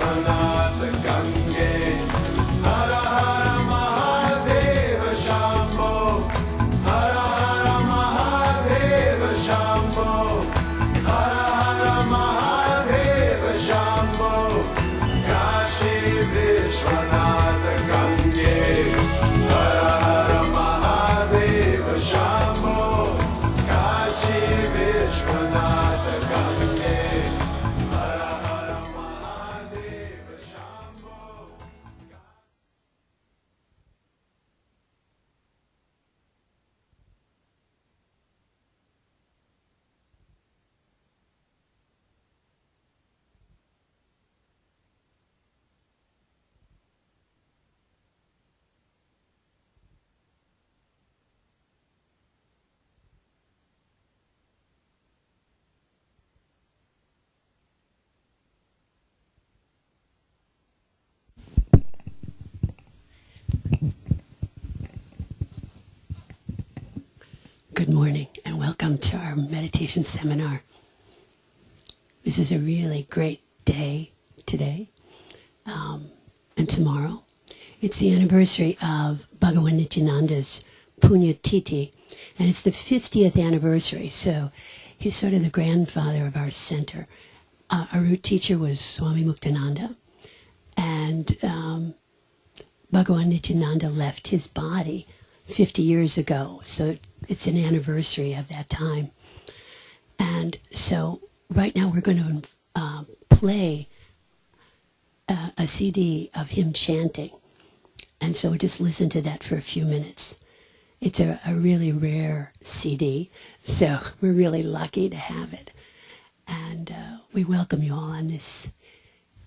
Vishwanath Gange. Hara Hara Mahadeva Shambho. Hara Hara Mahadeva Shambho. Hara Hara Mahadeva Shambho. Kashi Vishwanath Gange. Hara Hara Mahadeva Shambho. Kashi Vishwanath Gange. Hara Hara Mahadeva Shambho. Good morning and welcome to our meditation seminar. This is a really great day today and tomorrow. It's the anniversary of Bhagawan Nityananda's Punya Tithi, and it's the 50th anniversary, so he's sort of the grandfather of our center. Our root teacher was Swami Muktananda, and Bhagawan Nityananda left his body 50 years ago, so it's an anniversary of that time. And so right now we're going to play a CD of him chanting. And so just listen to that for a few minutes. It's a really rare CD, so we're really lucky to have it. And we welcome you all on this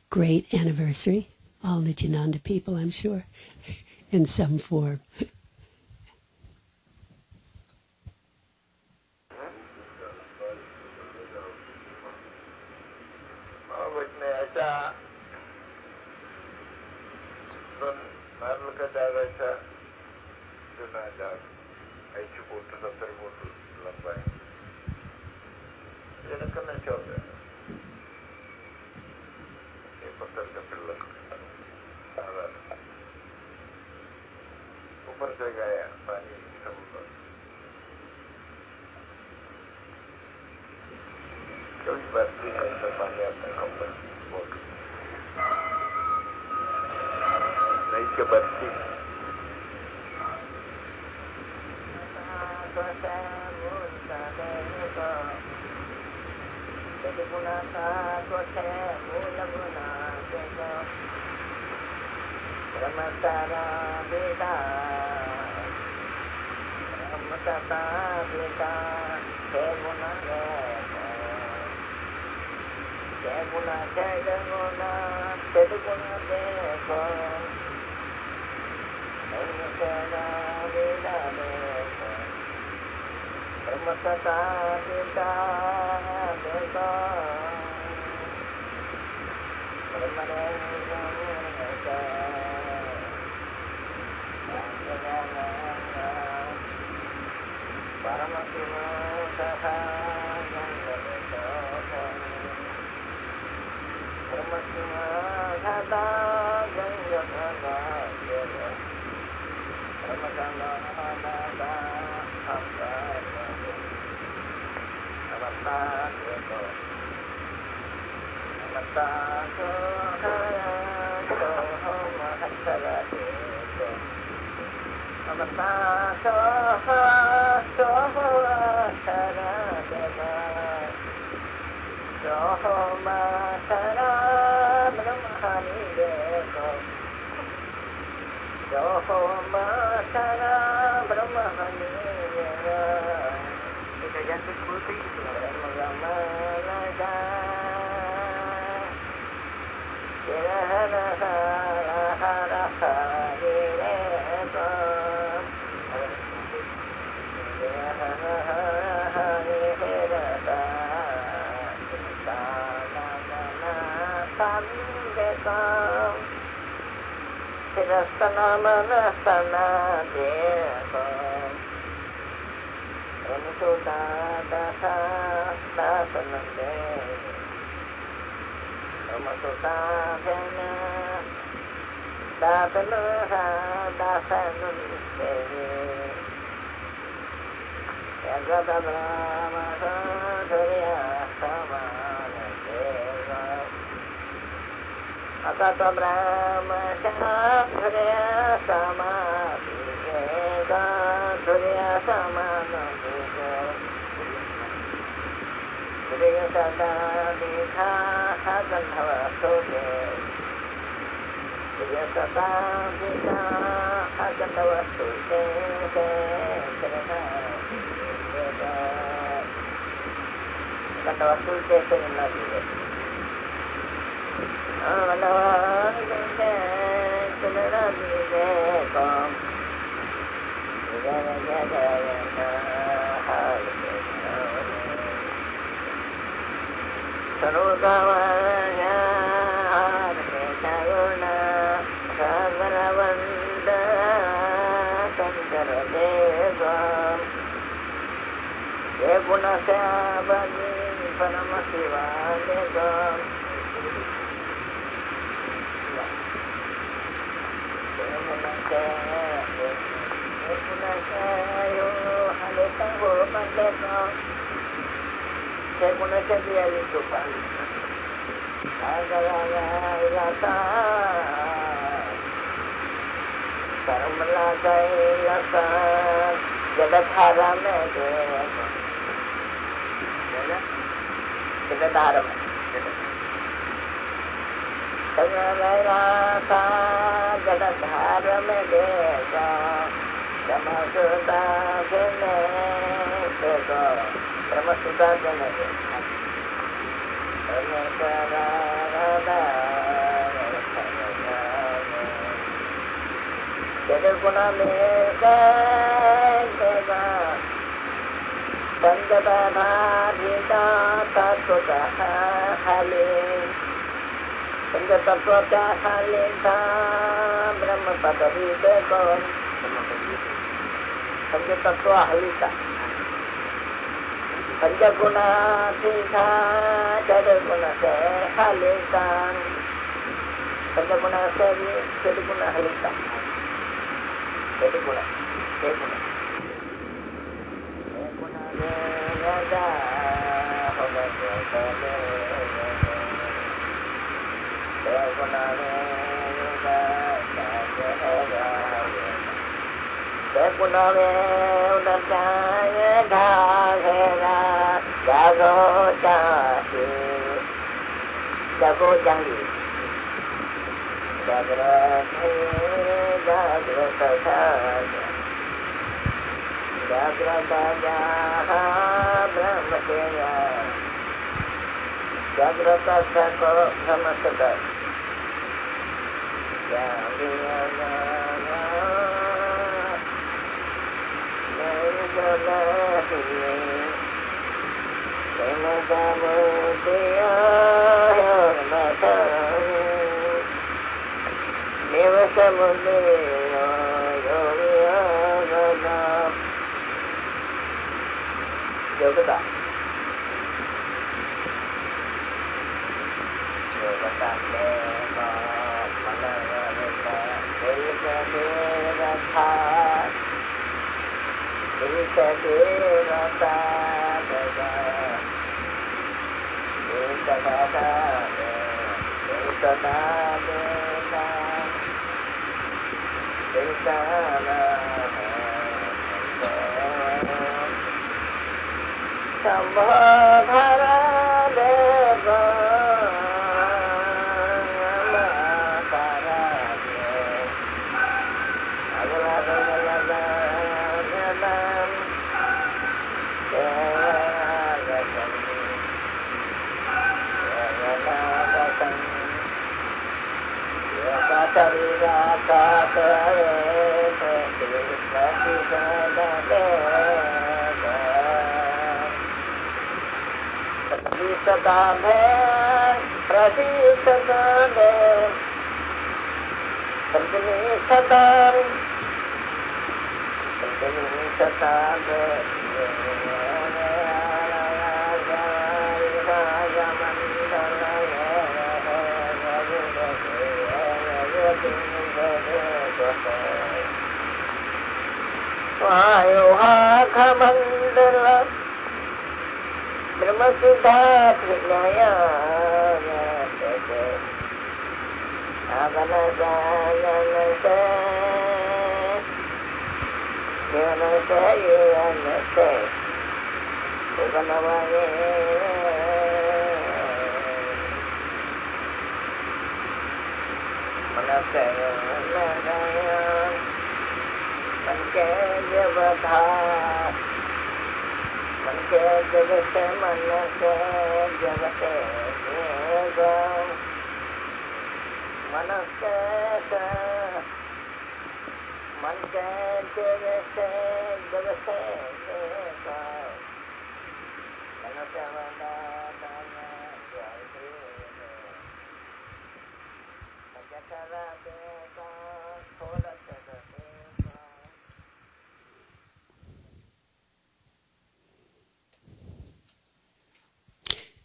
great anniversary. All Nityananda people, I'm sure, in some form.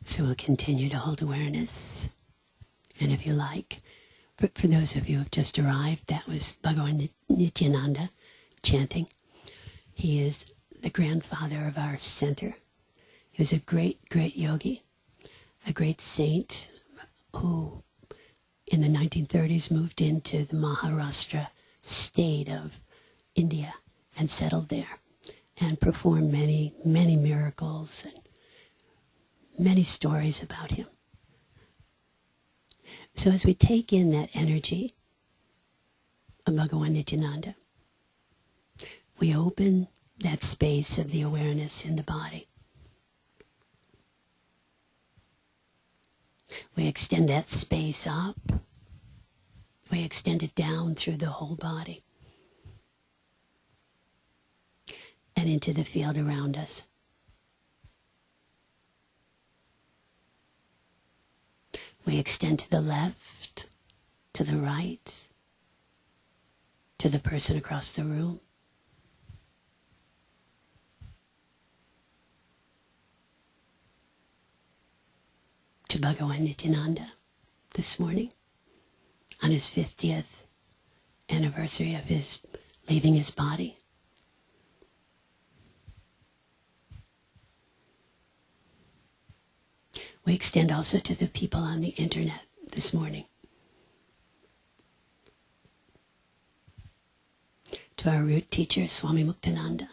So we'll continue to hold awareness. And if you like, for those of you who have just arrived, that was Bhagavan Nityananda chanting. He is the grandfather of our center. He was a great, great yogi, a great saint who in the 1930s moved into the Maharashtra state of India and settled there and performed many, many miracles and many stories about him. So as we take in that energy of Bhagavan Nityananda, we open that space of the awareness in the body. We extend that space up. We extend it down through the whole body and into the field around us. We extend to the left, to the right, to the person across the room. To Bhagavan Nityananda this morning on his 50th anniversary of his leaving his body. We extend also to the people on the internet this morning. To our root teacher, Swami Muktananda.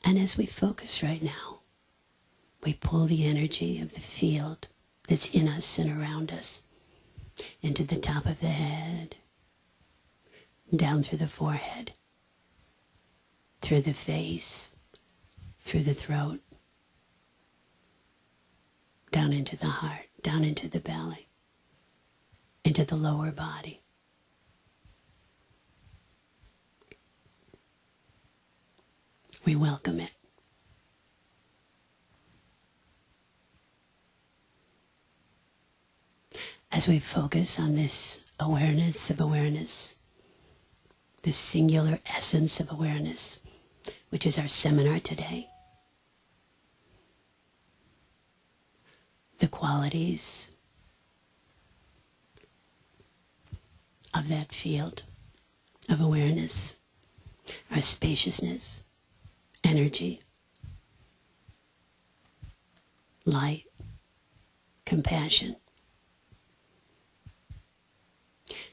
And as we focus right now, we pull the energy of the field that's in us and around us into the top of the head, down through the forehead, through the face, through the throat, down into the heart, down into the belly, into the lower body. We welcome it. As we focus on this awareness of awareness, this singular essence of awareness, which is our seminar today, the qualities of that field of awareness are spaciousness, energy, light, compassion.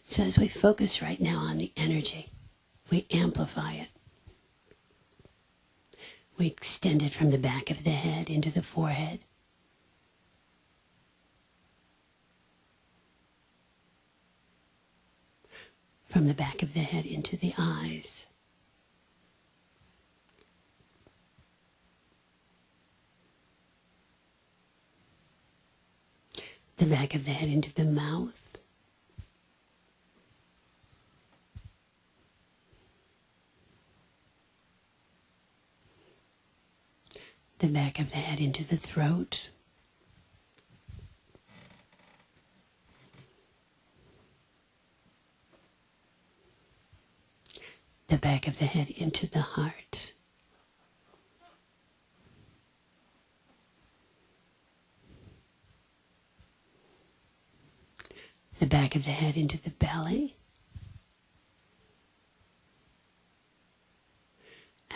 So as we focus right now on the energy, we amplify it. We extend it from the back of the head into the forehead. From the back of the head into the eyes. The back of the head into the mouth. The back of the head into the throat. The back of the head into the heart. the back of the head into the belly,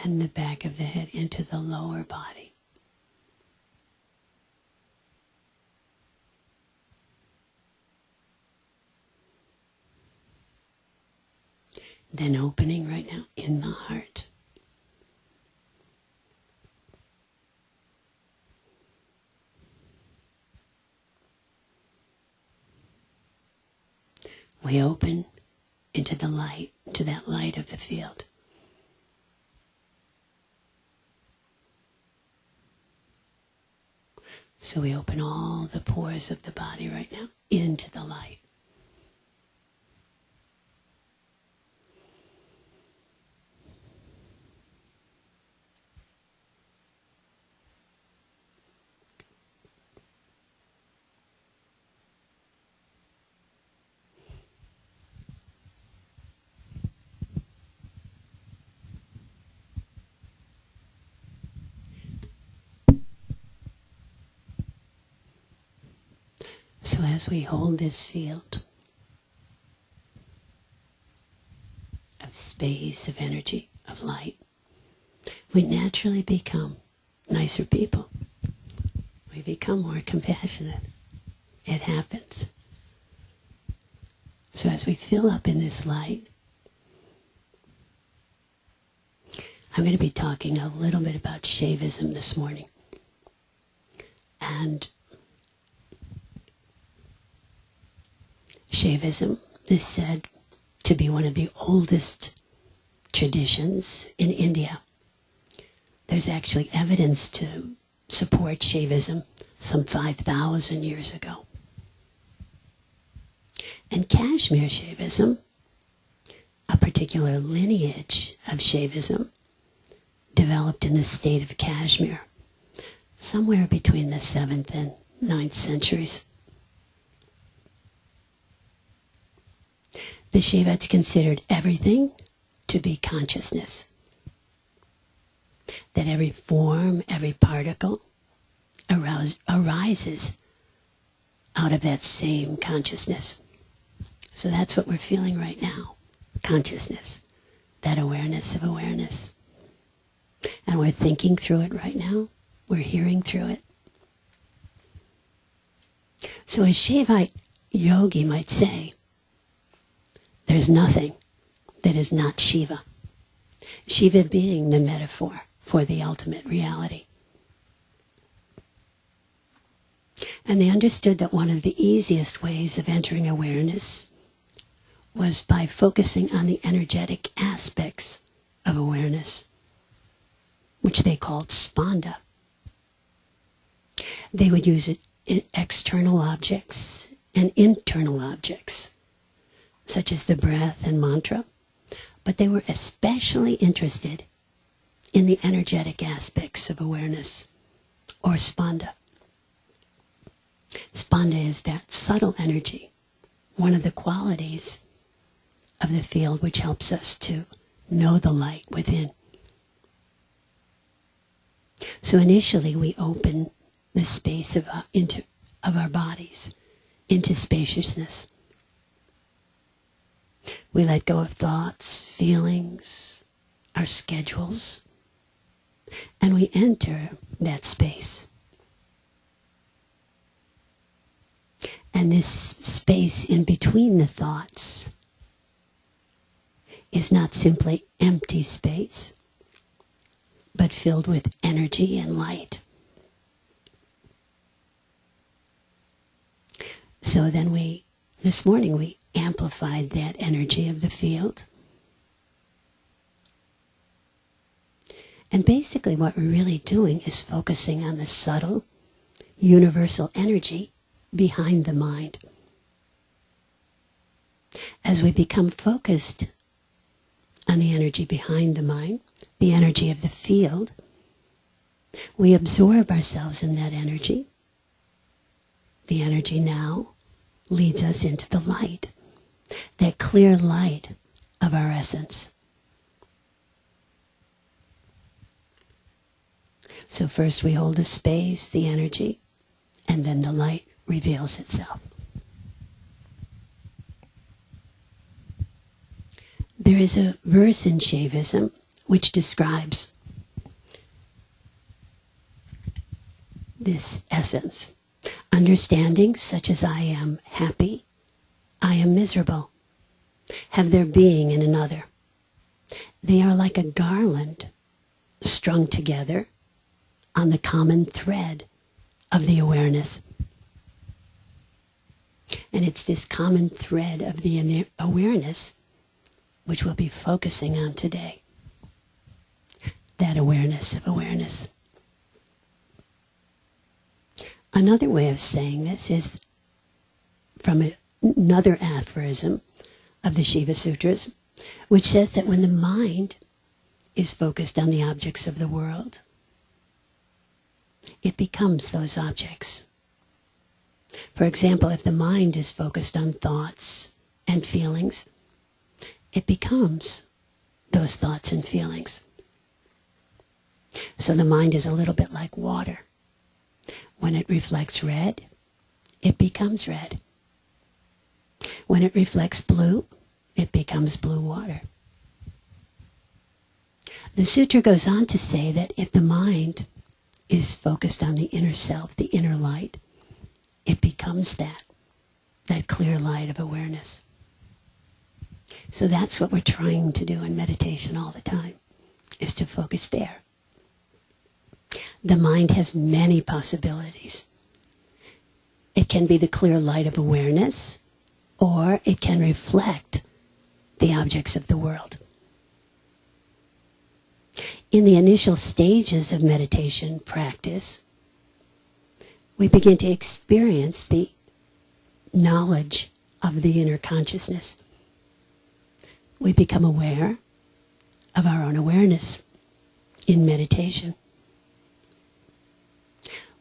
and the back of the head into the lower body. Then opening right now in the heart. We open into the light, into that light of the field. So we open all the pores of the body right now into the light. So as we hold this field of space, of energy, of light, we naturally become nicer people. We become more compassionate. It happens. So as we fill up in this light, I'm going to be talking a little bit about Shaivism this morning. And Shaivism is said to be one of the oldest traditions in India. There's actually evidence to support Shaivism some 5,000 years ago. And Kashmir Shaivism, a particular lineage of Shaivism, developed in the state of Kashmir, somewhere between the 7th and 9th centuries. The Shaivites considered everything to be consciousness. That every form, every particle arises out of that same consciousness. So that's what we're feeling right now. Consciousness. That awareness of awareness. And we're thinking through it right now. We're hearing through it. So a Shaivite yogi might say, there's nothing that is not Shiva. Shiva being the metaphor for the ultimate reality. And they understood that one of the easiest ways of entering awareness was by focusing on the energetic aspects of awareness, which they called spanda. They would use it in external objects and internal objects, such as the breath and mantra, but they were especially interested in the energetic aspects of awareness, or spanda. Spanda is that subtle energy, one of the qualities of the field which helps us to know the light within. So initially we open the space of our bodies into spaciousness. We let go of thoughts, feelings, our schedules, and we enter that space. And this space in between the thoughts is not simply empty space, but filled with energy and light. So then this morning we amplified that energy of the field. And basically what we're really doing is focusing on the subtle, universal energy behind the mind. As we become focused on the energy behind the mind, the energy of the field, we absorb ourselves in that energy. The energy now leads us into the light, that clear light of our essence. So first we hold the space, the energy, and then the light reveals itself. There is a verse in Shaivism which describes this essence. Understanding such as I am happy, I am miserable, have their being in another. They are like a garland strung together on the common thread of the awareness. And it's this common thread of the awareness which we'll be focusing on today. That awareness of awareness. Another way of saying this is from another aphorism of the Shiva Sutras, which says that when the mind is focused on the objects of the world, it becomes those objects. For example, if the mind is focused on thoughts and feelings, it becomes those thoughts and feelings. So the mind is a little bit like water. When it reflects red, it becomes red. When it reflects blue, it becomes blue water. The sutra goes on to say that if the mind is focused on the inner self, the inner light, it becomes that clear light of awareness. So that's what we're trying to do in meditation all the time, is to focus there. The mind has many possibilities. It can be the clear light of awareness, or it can reflect the objects of the world. In the initial stages of meditation practice, we begin to experience the knowledge of the inner consciousness. We become aware of our own awareness in meditation.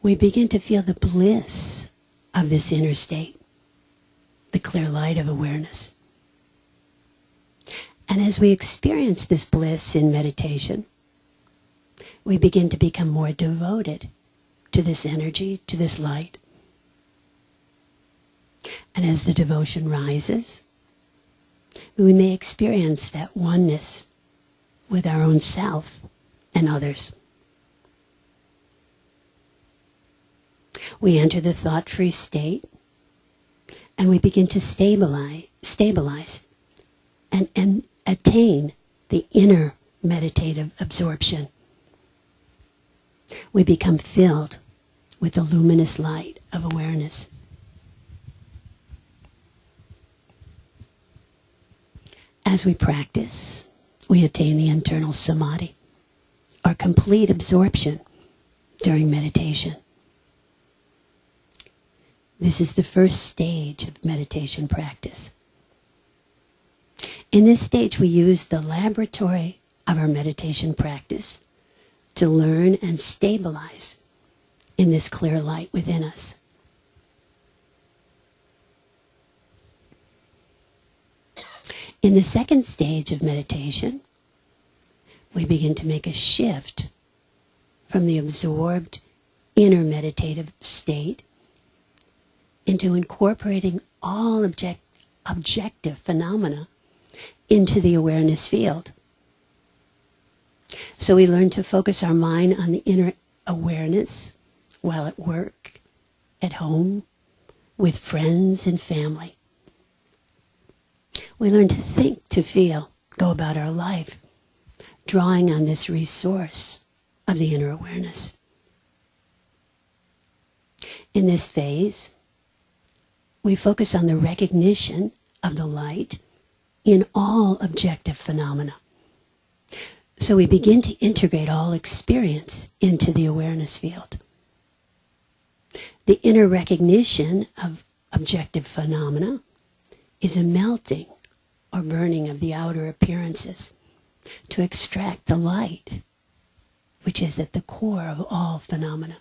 We begin to feel the bliss of this inner state, the clear light of awareness. And as we experience this bliss in meditation, we begin to become more devoted to this energy, to this light. And as the devotion rises, we may experience that oneness with our own self and others. We enter the thought-free state, and we begin to stabilize and attain the inner meditative absorption. We become filled with the luminous light of awareness. As we practice, we attain the internal samadhi, or complete absorption during meditation. This is the first stage of meditation practice. In this stage, we use the laboratory of our meditation practice to learn and stabilize in this clear light within us. In the second stage of meditation, we begin to make a shift from the absorbed inner meditative state into incorporating all objective phenomena into the awareness field. So we learn to focus our mind on the inner awareness while at work, at home, with friends and family. We learn to think, to feel, go about our life, drawing on this resource of the inner awareness. In this phase, we focus on the recognition of the light in all objective phenomena. So we begin to integrate all experience into the awareness field. The inner recognition of objective phenomena is a melting or burning of the outer appearances to extract the light, which is at the core of all phenomena.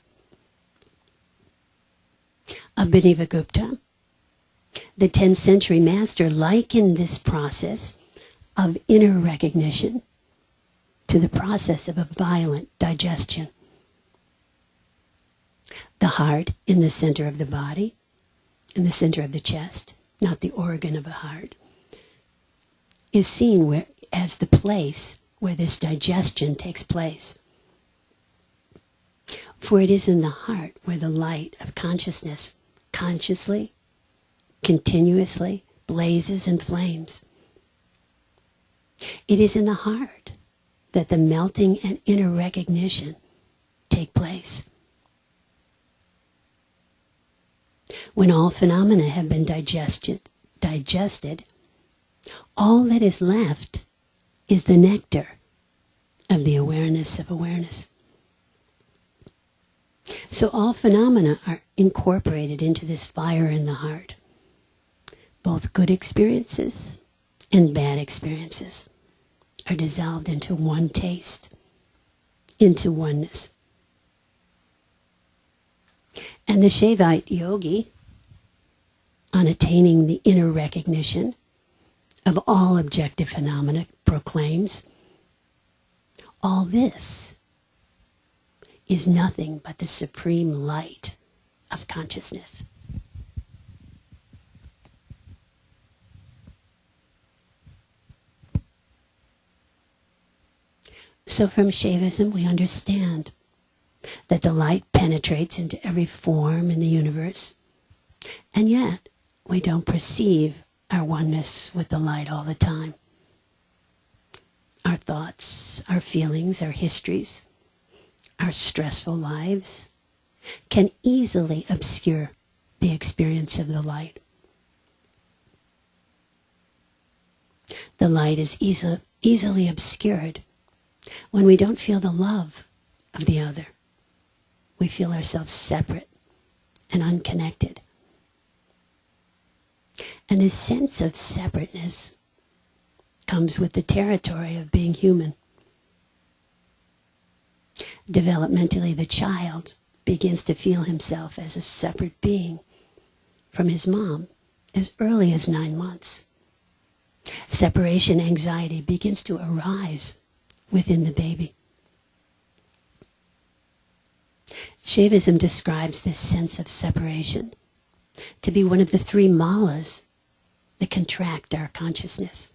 Abhinavagupta, the 10th century master, likened this process of inner recognition to the process of a violent digestion. The heart in the center of the body, in the center of the chest, not the organ of a heart, is seen as the place where this digestion takes place. For it is in the heart where the light of consciousness consciously, continuously blazes and flames. It is in the heart that the melting and inner recognition take place. When all phenomena have been digested, all that is left is the nectar of the awareness of awareness. So all phenomena are incorporated into this fire in the heart. Both good experiences and bad experiences are dissolved into one taste, into oneness. And the Shaivite yogi, on attaining the inner recognition of all objective phenomena, proclaims, all this is nothing but the supreme light of consciousness. So from Shaivism we understand that the light penetrates into every form in the universe, and yet we don't perceive our oneness with the light all the time. Our thoughts, our feelings, our histories, our stressful lives can easily obscure the experience of the light. The light is easily obscured when we don't feel the love of the other. We feel ourselves separate and unconnected. And this sense of separateness comes with the territory of being human. Developmentally, the child begins to feel himself as a separate being from his mom as early as 9 months. Separation anxiety begins to arise within the baby. Shaivism describes this sense of separation to be one of the 3 malas that contract our consciousness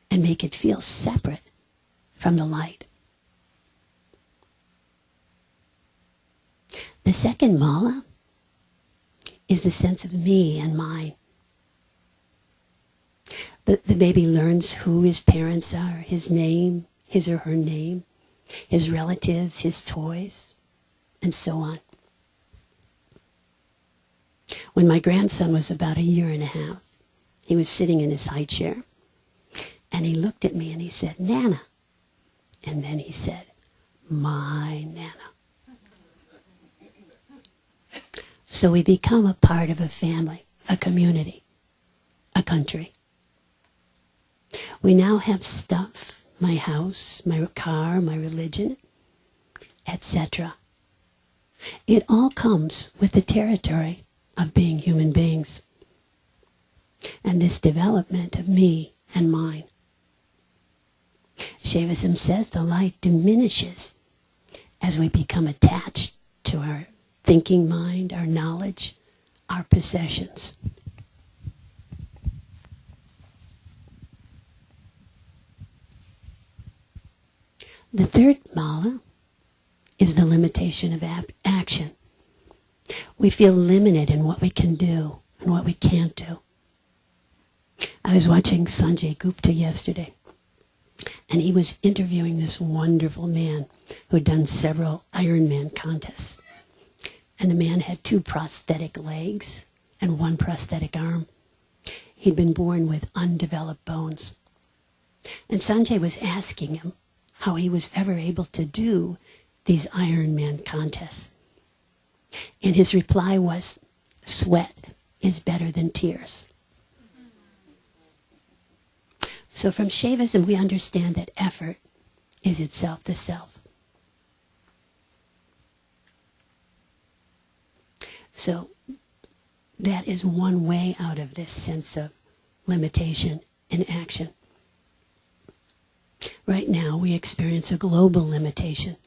and make it feel separate from the light. The second mala is the sense of me and mine. The baby learns who his parents are, his name, his or her name, his relatives, his toys, and so on. When my grandson was about 1.5 years, he was sitting in his high chair, and he looked at me and he said, "Nana." And then he said, "My Nana." So we become a part of a family, a community, a country. We now have stuff, my house, my car, my religion, etc. It all comes with the territory of being human beings and this development of me and mine. Shaivism says the light diminishes as we become attached to our thinking mind, our knowledge, our possessions. The third mala is the limitation of action. We feel limited in what we can do and what we can't do. I was watching Sanjay Gupta yesterday, and he was interviewing this wonderful man who had done several Ironman contests. And the man had 2 prosthetic legs and 1 prosthetic arm. He'd been born with undeveloped bones. And Sanjay was asking him how he was ever able to do these Ironman contests. And his reply was, "Sweat is better than tears." So from Shaivism we understand that effort is itself the self. So that is one way out of this sense of limitation in action. Right now we experience a global limitation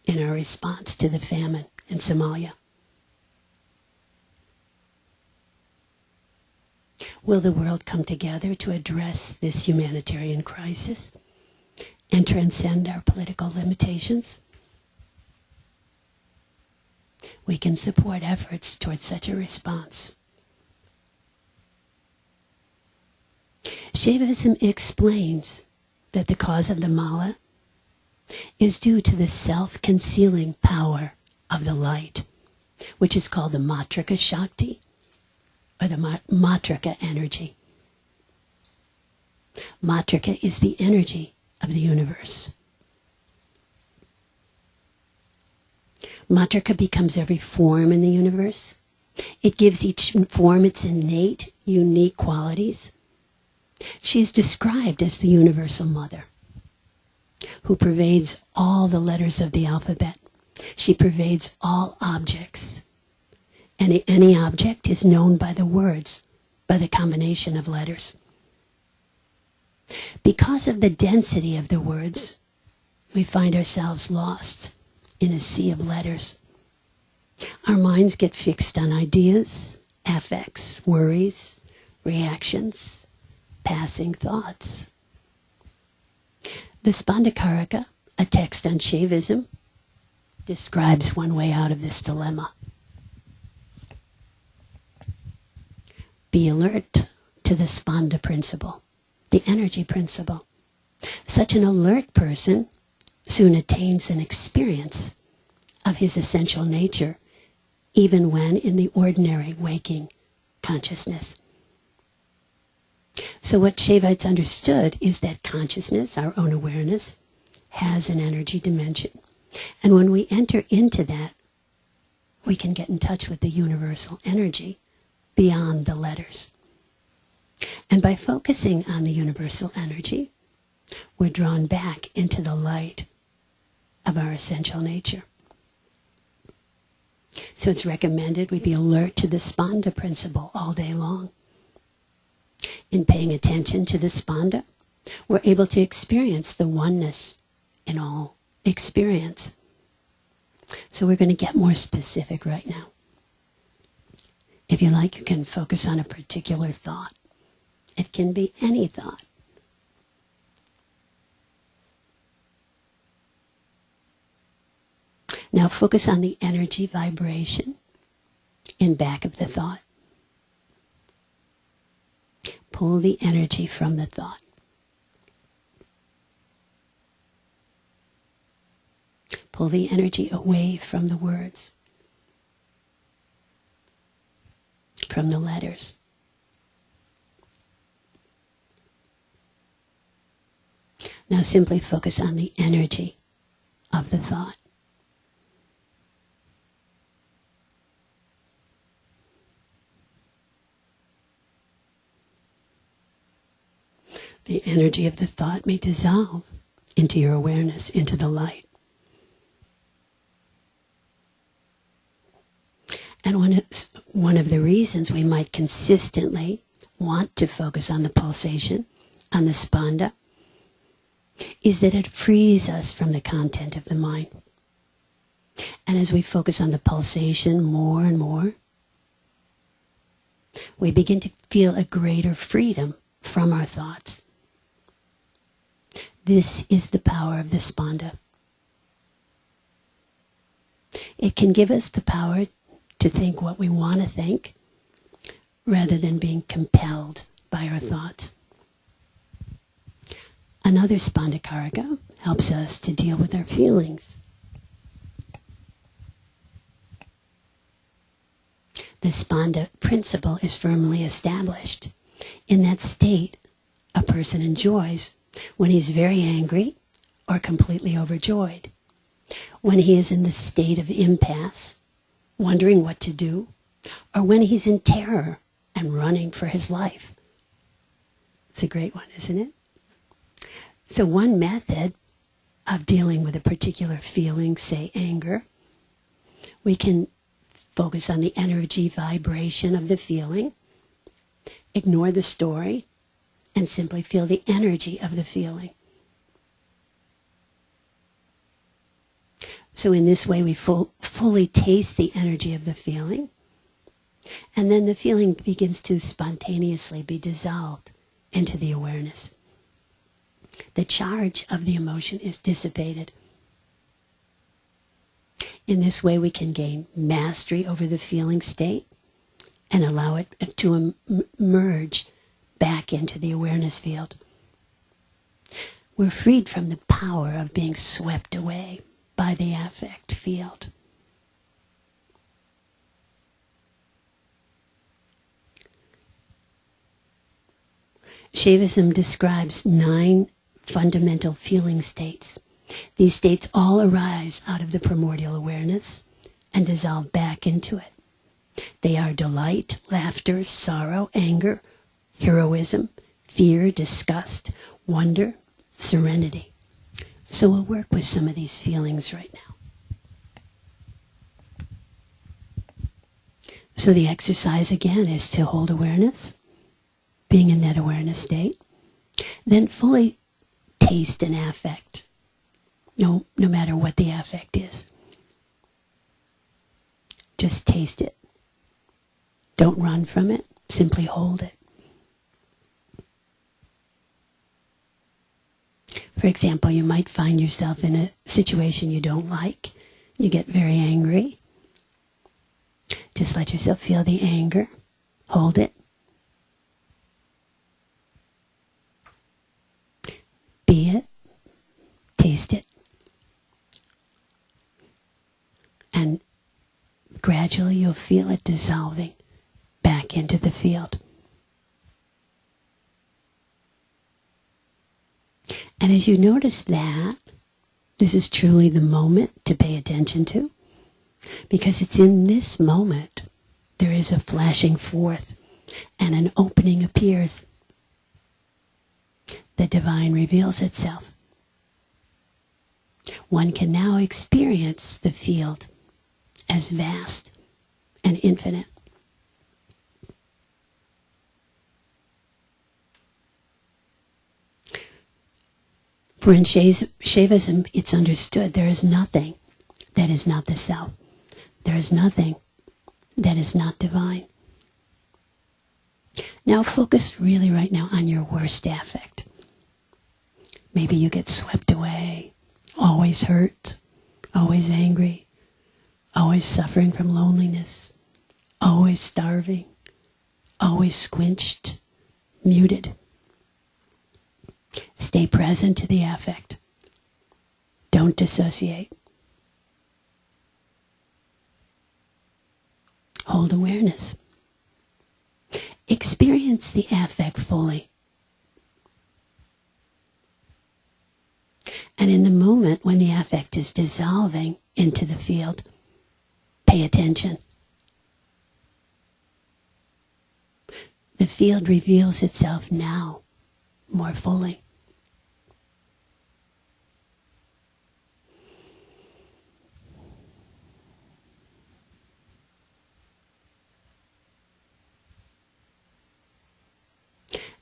in our response to the famine in Somalia. Will the world come together to address this humanitarian crisis and transcend our political limitations? We can support efforts towards such a response. Shaivism explains that the cause of the mala is due to the self-concealing power of the light, which is called the Matrika Shakti, or the Matrika energy. Matrika is the energy of the universe. Matrika becomes every form in the universe. It gives each form its innate, unique qualities. She is described as the universal mother, who pervades all the letters of the alphabet. She pervades all objects. Any object is known by the words, by the combination of letters. Because of the density of the words, we find ourselves lost in a sea of letters. Our minds get fixed on ideas, affects, worries, reactions, passing thoughts. The Spandakaraka, a text on Shaivism, describes one way out of this dilemma. Be alert to the Spanda principle, the energy principle. Such an alert person soon attains an experience of his essential nature, even when in the ordinary waking consciousness. So what Shaivites understood is that consciousness, our own awareness, has an energy dimension. And when we enter into that, we can get in touch with the universal energy beyond the letters. And by focusing on the universal energy, we're drawn back into the light of our essential nature. So it's recommended we be alert to the Spanda principle all day long. In paying attention to the Spanda, we're able to experience the oneness in all experience. So we're going to get more specific right now. If you like, you can focus on a particular thought. It can be any thought. Now focus on the energy vibration in back of the thought. Pull the energy from the thought. Pull the energy away from the words, from the letters. Now simply focus on the energy of the thought. The energy of the thought may dissolve into your awareness, into the light. And one of the reasons we might consistently want to focus on the pulsation, on the Spanda, is that it frees us from the content of the mind. And as we focus on the pulsation more and more, we begin to feel a greater freedom from our thoughts. This is the power of the Spanda. It can give us the power to think what we want to think rather than being compelled by our thoughts. Another Spandakaraka helps us to deal with our feelings. The Spanda principle is firmly established. In that state, a person enjoys when he's very angry or completely overjoyed, when he is in the state of impasse, wondering what to do, or when he's in terror and running for his life. It's a great one, isn't it? So one method of dealing with a particular feeling, say anger, we can focus on the energy vibration of the feeling, ignore the story, and simply feel the energy of the feeling. So in this way, we fully taste the energy of the feeling, And then the feeling begins to spontaneously be dissolved into the awareness. The charge of the emotion is dissipated. In this way, we can gain mastery over the feeling state and allow it to merge back into the awareness field. We're freed from the power of being swept away by the affect field. Shaivism describes 9 fundamental feeling states. These states all arise out of the primordial awareness and dissolve back into it. They are delight, laughter, sorrow, anger, heroism, fear, disgust, wonder, serenity. So we'll work with some of these feelings right now. So the exercise again is to hold awareness, being in that awareness state, then fully taste an affect, no matter what the affect is. Just taste it. Don't run from it, simply hold it. For example, you might find yourself in a situation you don't like. You get very angry. Just let yourself feel the anger. Hold it. Be it. Taste it. And gradually you'll feel it dissolving back into the field. And as you notice that, this is truly the moment to pay attention to, because it's in this moment there is a flashing forth and an opening appears. The divine reveals itself. One can now experience the field as vast and infinite. For in Shaivism, it's understood there is nothing that is not the self. There is nothing that is not divine. Now focus really right now on your worst affect. Maybe you get swept away, always hurt, always angry, always suffering from loneliness, always starving, always squinched, muted. Stay present to the affect. Don't dissociate. Hold awareness. Experience the affect fully. And in the moment when the affect is dissolving into the field, pay attention. The field reveals itself now more fully.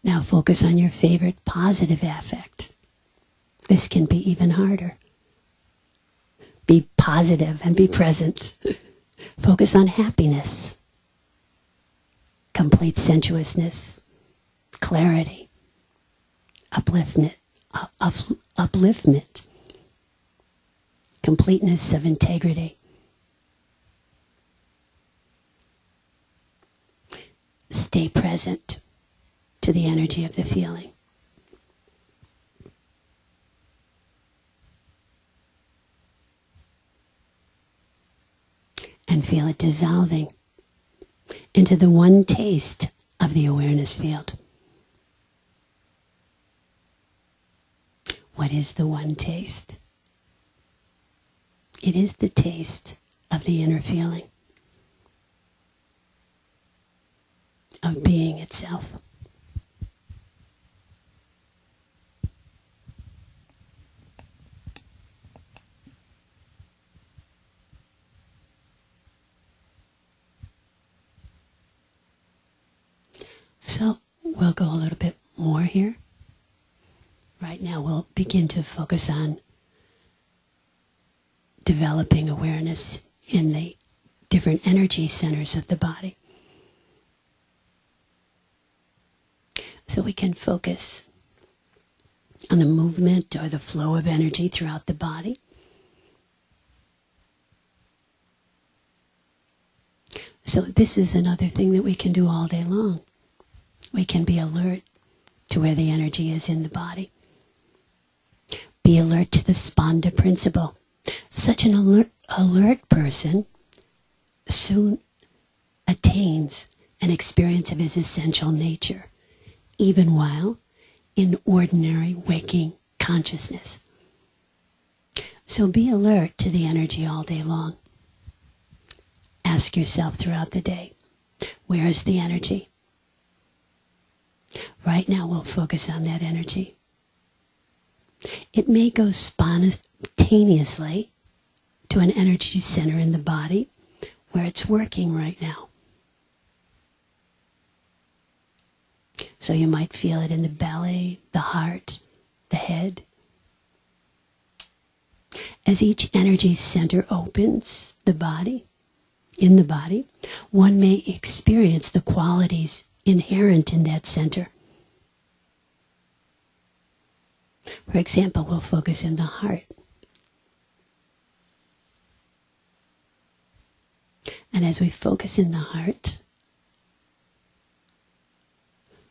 Now focus on your favorite positive affect. This can be even harder. Be positive and be present. Focus on happiness, complete sensuousness, clarity, upliftment, completeness of integrity. Stay present to the energy of the feeling. And feel it dissolving into the one taste of the awareness field. What is the one taste? It is the taste of the inner feeling, of being itself. So we'll go a little bit more here. Right now we'll begin to focus on developing awareness in the different energy centers of the body. So we can focus on the movement or the flow of energy throughout the body. So this is another thing that we can do all day long. We can be alert to where the energy is in the body. Be alert to the Spanda principle. Such an alert person soon attains an experience of his essential nature, even while in ordinary waking consciousness. So be alert to the energy all day long. Ask yourself throughout the day, where is the energy? Right now we'll focus on that energy. It may go spontaneously to an energy center in the body where it's working right now. So you might feel it in the belly, the heart, the head. As each energy center opens in the body, one may experience the qualities inherent in that center. For example, we'll focus in the heart. And as we focus in the heart,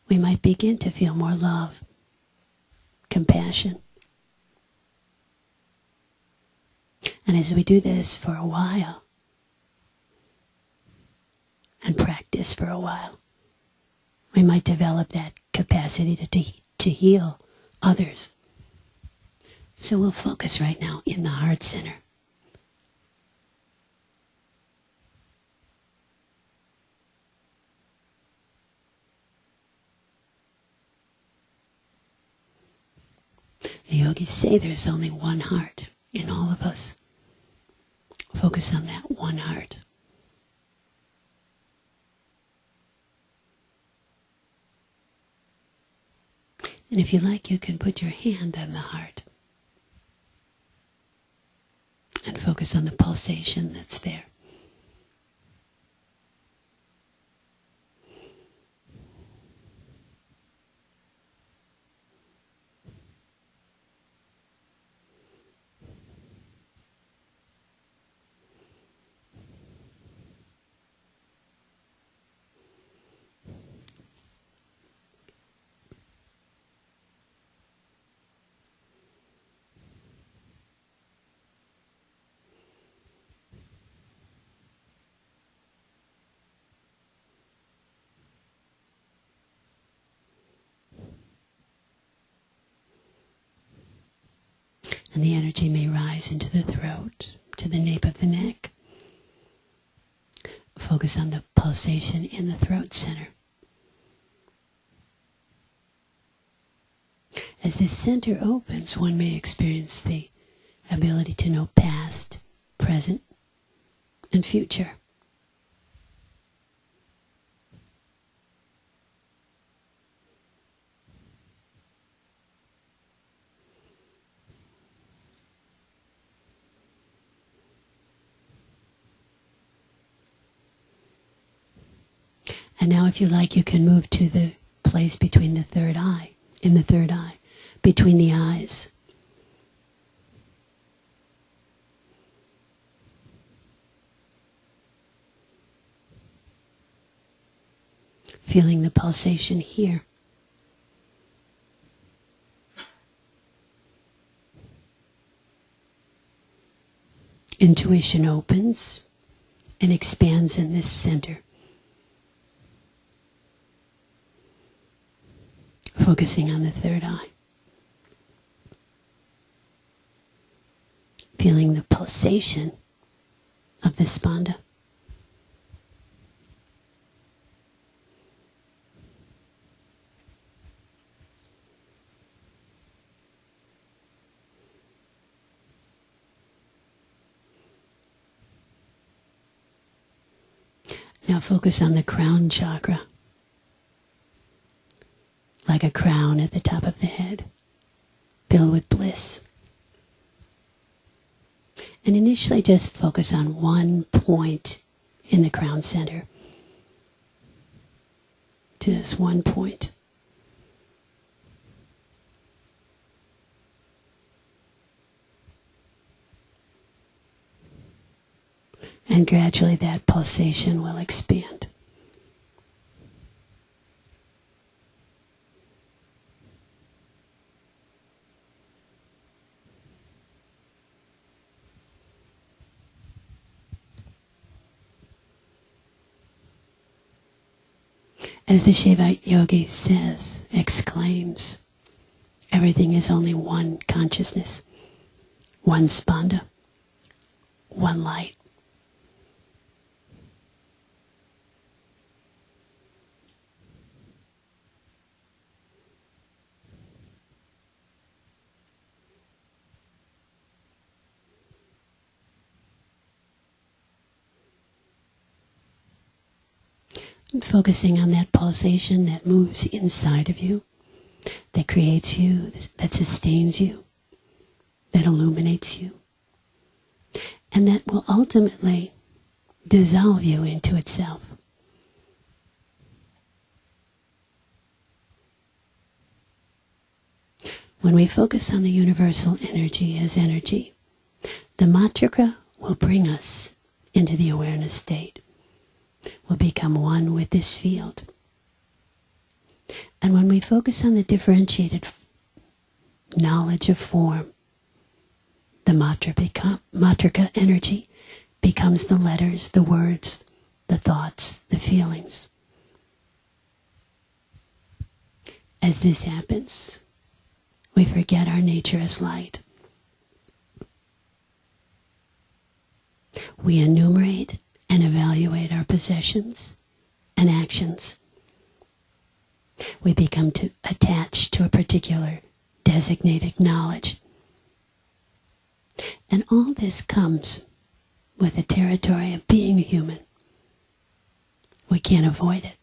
we might begin to feel more love, compassion. And as we do this for a while, and practice for a while, we might develop that capacity to heal others. So we'll focus right now in the heart center. The yogis say there's only one heart in all of us. Focus on that one heart. And if you like, you can put your hand on the heart and focus on the pulsation that's there. And the energy may rise into the throat, to the nape of the neck. Focus on the pulsation in the throat center. As this center opens, one may experience the ability to know past, present, and future. And now if you like, you can move to the place between the third eye, in the third eye, between the eyes. Feeling the pulsation here. Intuition opens and expands in this center. Focusing on the third eye. Feeling the pulsation of the Spanda. Now focus on the crown chakra. Like a crown at the top of the head, filled with bliss. And initially just focus on one point in the crown center. Just one point. And gradually that pulsation will expand. As the Shiva Yogi says, exclaims, everything is only one consciousness, one spanda, one light. And focusing on that pulsation that moves inside of you, that creates you, that sustains you, that illuminates you, and that will ultimately dissolve you into itself. When we focus on the universal energy as energy, the matrika will bring us into the awareness state. We'll become one with this field. And when we focus on the differentiated knowledge of form, the matrika energy becomes the letters, the words, the thoughts, the feelings. As this happens, we forget our nature as light. We enumerate and evaluate our possessions and actions. We become attached to a particular designated knowledge. And all this comes with the territory of being human. We can't avoid it.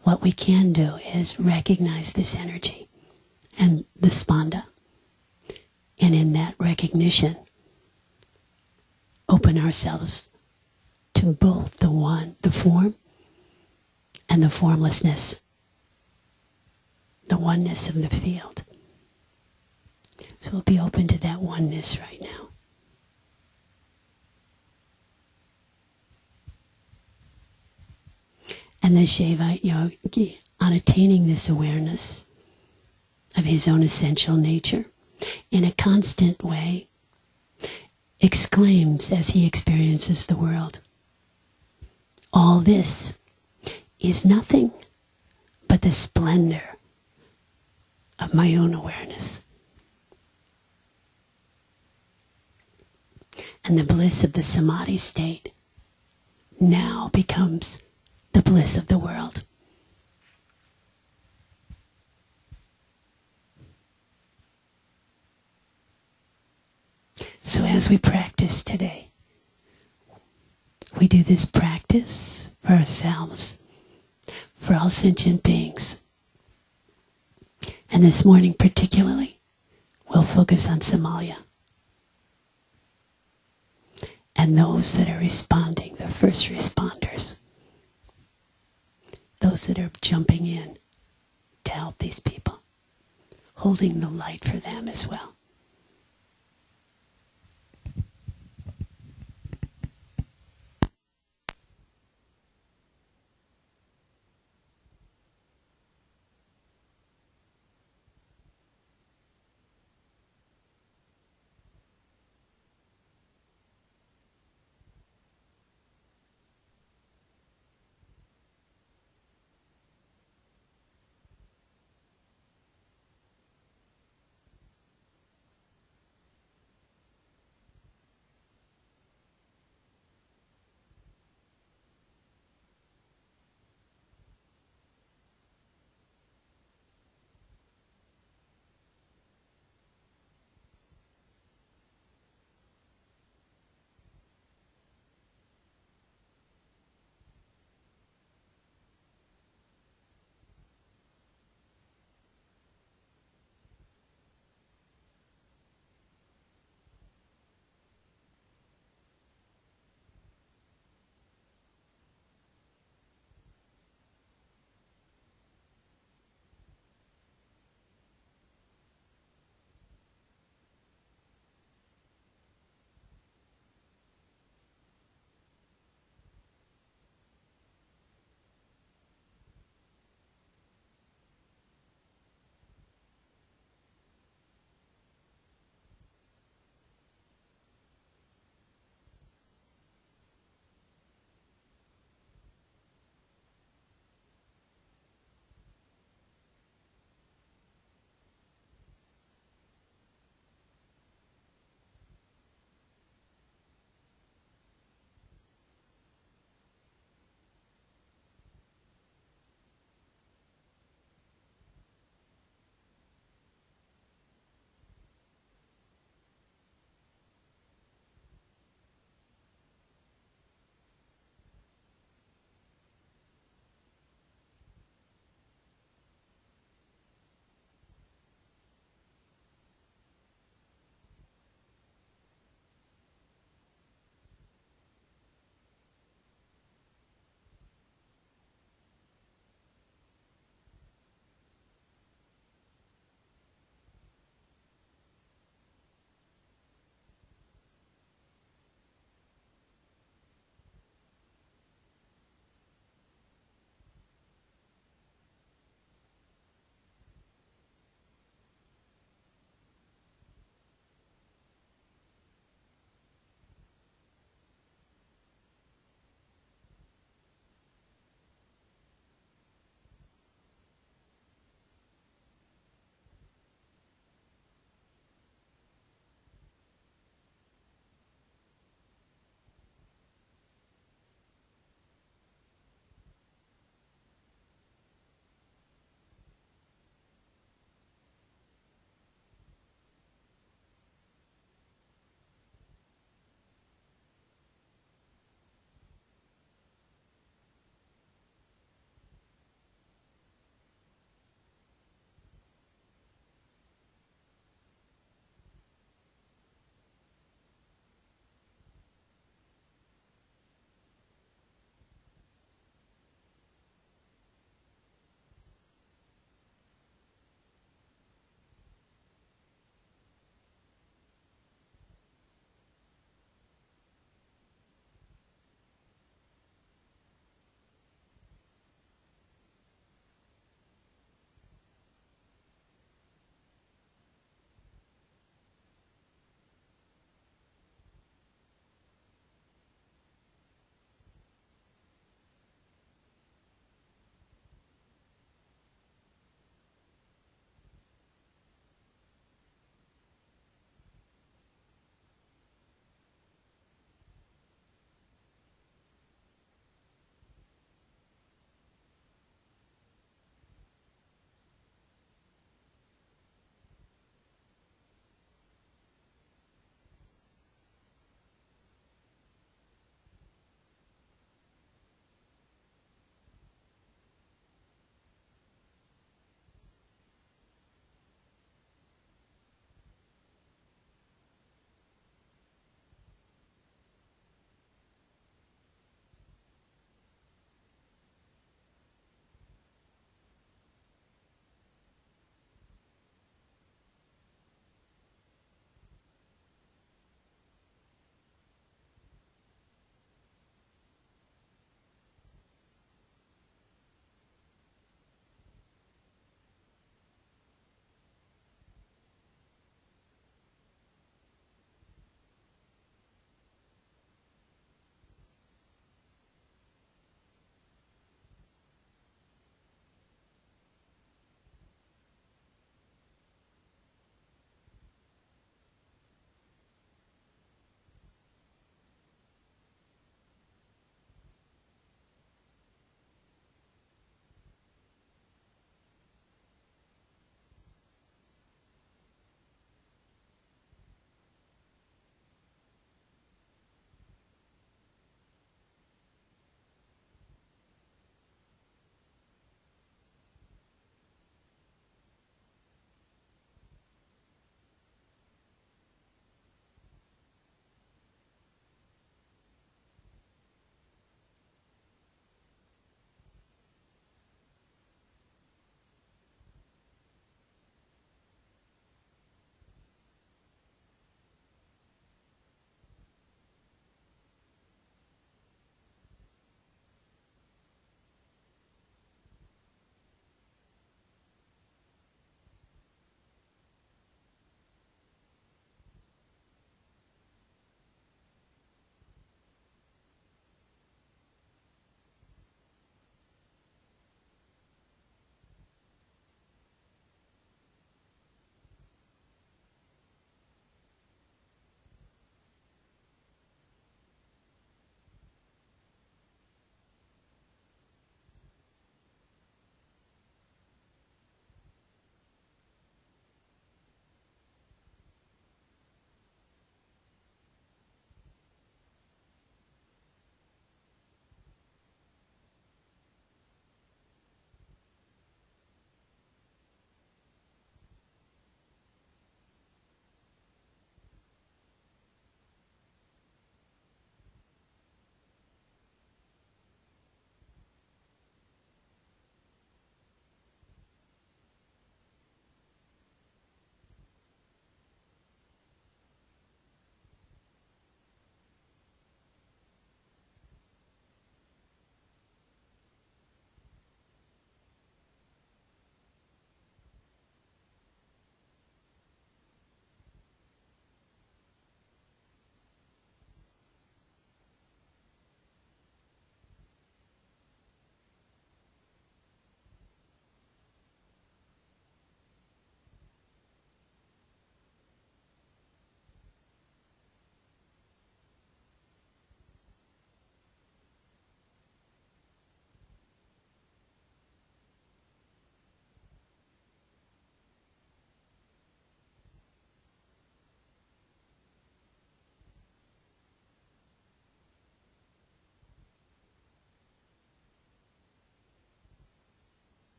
What we can do is recognize this energy and the spanda. And in that recognition, open ourselves to both the form and the formlessness, the oneness of the field. So we'll be open to that oneness right now. And the Shiva Yogi, on attaining this awareness of his own essential nature, in a constant way, exclaims as he experiences the world, all this is nothing but the splendor of my own awareness. And the bliss of the samadhi state now becomes the bliss of the world. So as we practice today, we do this practice for ourselves, for all sentient beings. And this morning particularly, we'll focus on Somalia. And those that are responding, the first responders. Those that are jumping in to help these people. Holding the light for them as well.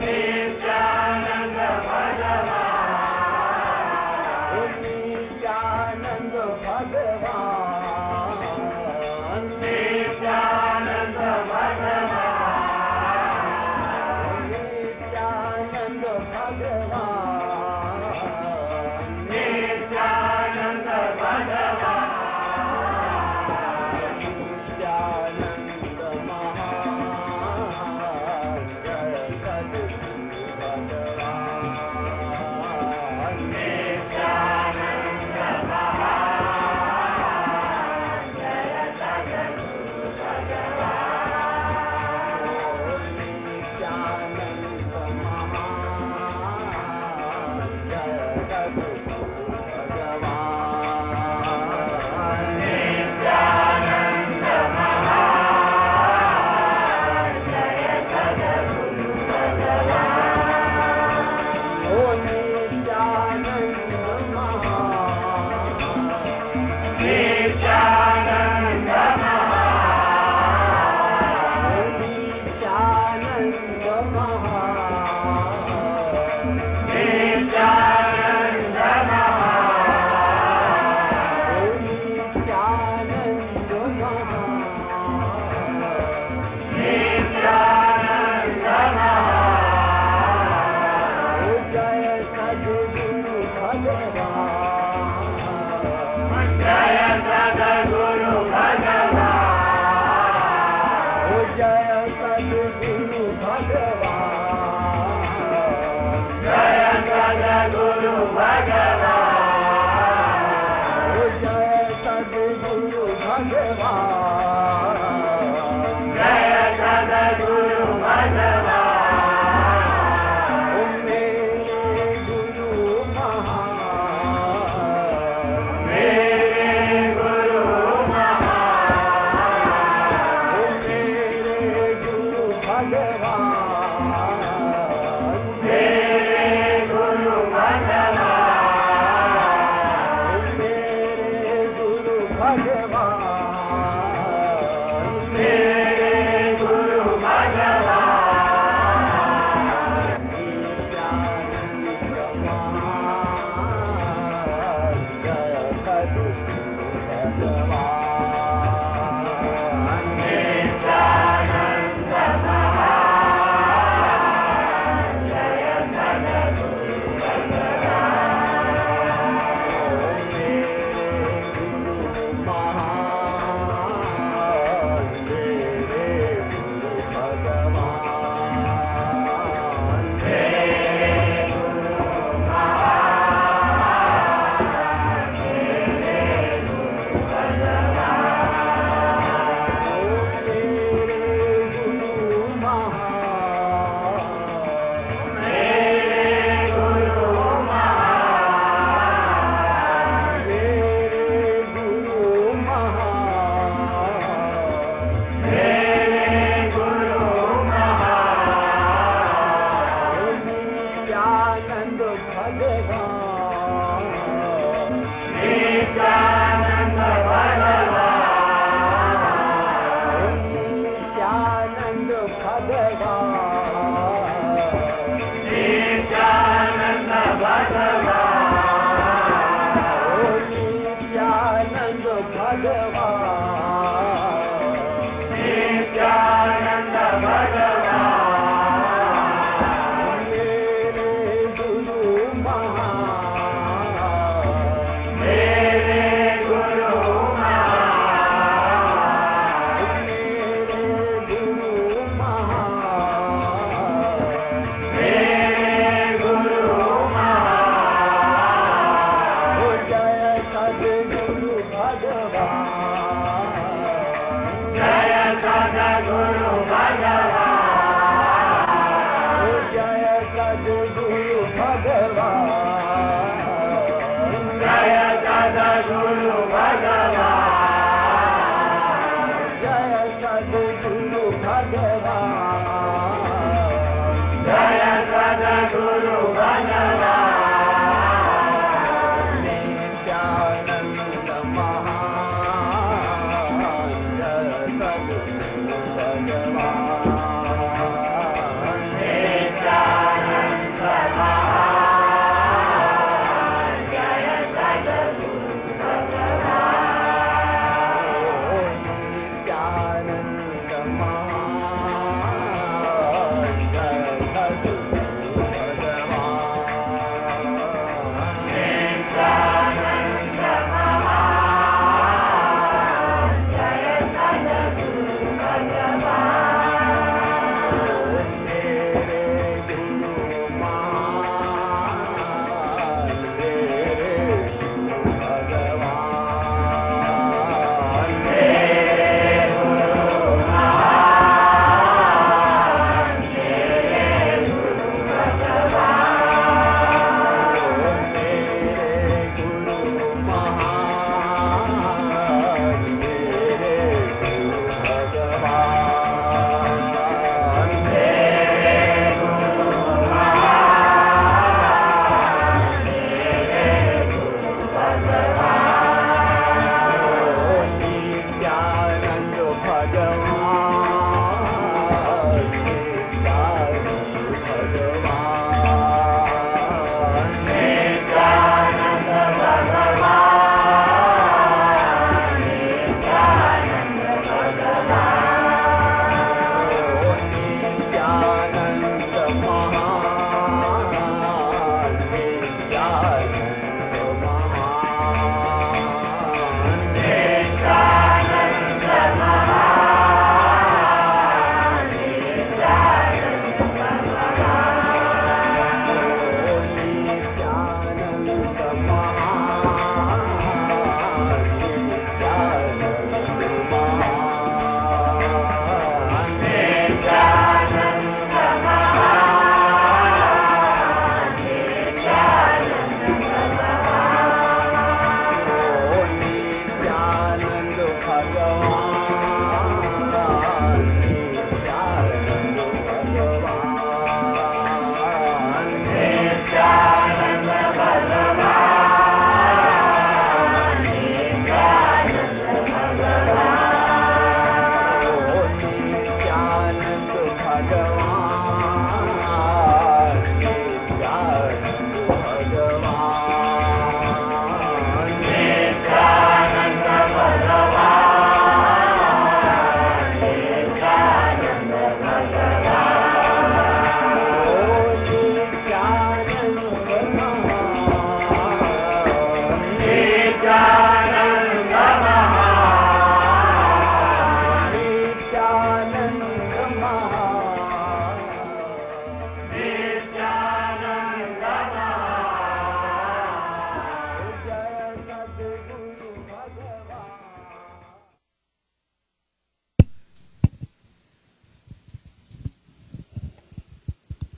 Nityananda Bhagavan Amen.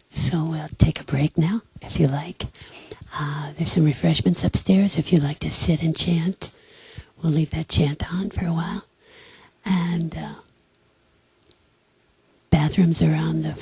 So we'll take a break now, if you like. There's some refreshments upstairs if you'd like to sit and chant. We'll leave that chant on for a while. And bathrooms are on the